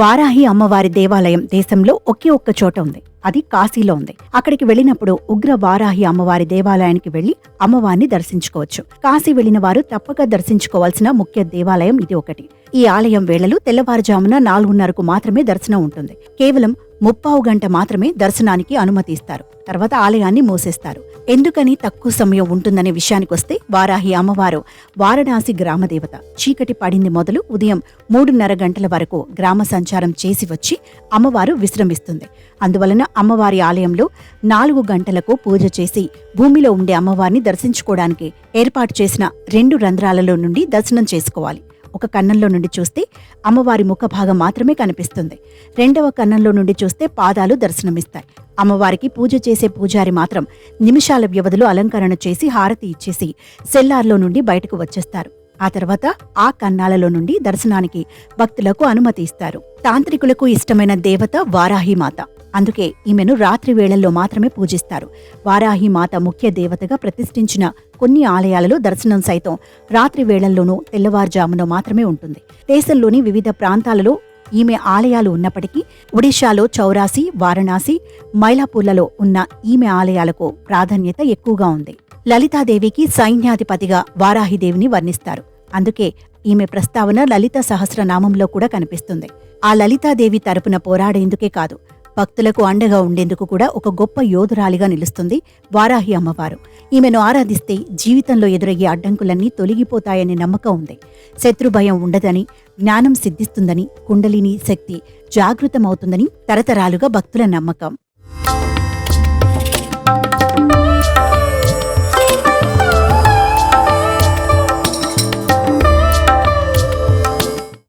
వారాహి అమ్మవారి దేవాలయం దేశంలో ఒకే ఒక్క చోట ఉంది. అది కాశీలో ఉంది. అక్కడికి వెళ్ళినప్పుడు ఉగ్ర వారాహి అమ్మవారి దేవాలయానికి వెళ్లి అమ్మవారిని దర్శించుకోవచ్చు. కాశీ వెళ్లిన వారు తప్పక దర్శించుకోవాల్సిన ముఖ్య దేవాలయం ఇది ఒకటి. ఈ ఆలయం వేళలు తెల్లవారుజామున 4:30కు మాత్రమే దర్శనం ఉంటుంది. కేవలం 30 గంట మాత్రమే దర్శనానికి అనుమతి ఇస్తారు. తర్వాత ఆలయాన్ని మూసేస్తారు. ఎందుకని తక్కువ సమయం ఉంటుందనే విషయానికొస్తే, వారాహి అమ్మవారు వారణాసి గ్రామదేవత. చీకటి పడింది మొదలు ఉదయం 3:30 గంటల వరకు గ్రామ సంచారం చేసి వచ్చి అమ్మవారు విశ్రమిస్తుంది. అందువలన అమ్మవారి ఆలయంలో 4 గంటలకు పూజ చేసి భూమిలో ఉండే అమ్మవారిని దర్శించుకోవడానికి ఏర్పాటు చేసిన 2 రంధ్రాలలో నుండి దర్శనం చేసుకోవాలి. ఒక కన్నంలో నుండి చూస్తే అమ్మవారి ముఖభాగం మాత్రమే కనిపిస్తుంది. 2వ కన్నంలో నుండి చూస్తే పాదాలు దర్శనమిస్తాయి. అమ్మవారికి పూజ చేసే పూజారి మాత్రం నిమిషాల వ్యవధిలో అలంకరణ చేసి హారతి ఇచ్చేసి సెల్లార్లో నుండి బయటకు వచ్చేస్తారు. ఆ తర్వాత ఆ కన్నాలలో నుండి దర్శనానికి భక్తులకు అనుమతి ఇస్తారు. తాంత్రికులకు ఇష్టమైన దేవత వారాహిమాత. అందుకే ఈమెను రాత్రి వేళల్లో మాత్రమే పూజిస్తారు. వారాహిమాత ముఖ్య దేవతగా ప్రతిష్ఠించిన కొన్ని ఆలయాలలో దర్శనం సైతం రాత్రి వేళల్లోనూ తెల్లవారుజామున మాత్రమే ఉంటుంది. దేశంలోని వివిధ ప్రాంతాలలో ఈమె ఆలయాలు ఉన్నప్పటికీ ఒడిశాలో చౌరాసి, వారణాసి, మైలాపూర్లలో ఉన్న ఈమె ఆలయాలకు ప్రాధాన్యత ఎక్కువగా ఉంది. లలితాదేవికి సైన్యాధిపతిగా వారాహిదేవిని వర్ణిస్తారు. అందుకే ఈమె ప్రస్తావన లలిత సహస్రనామంలో కూడా కనిపిస్తుంది. ఆ లలితాదేవి తరపున పోరాడేందుకే కాదు, భక్తులకు అండగా ఉండేందుకు కూడా ఒక గొప్ప యోధురాలిగా నిలుస్తుంది వారాహి అమ్మవారు. ఈమెను ఆరాధిస్తే జీవితంలో ఎదురయ్యే అడ్డంకులన్నీ తొలగిపోతాయనే నమ్మకం ఉంది. శత్రుభయం ఉండదని, జ్ఞానం సిద్ధిస్తుందని, కుండలిని శక్తి జాగృతమవుతుందని తరతరాలుగా భక్తుల నమ్మకం.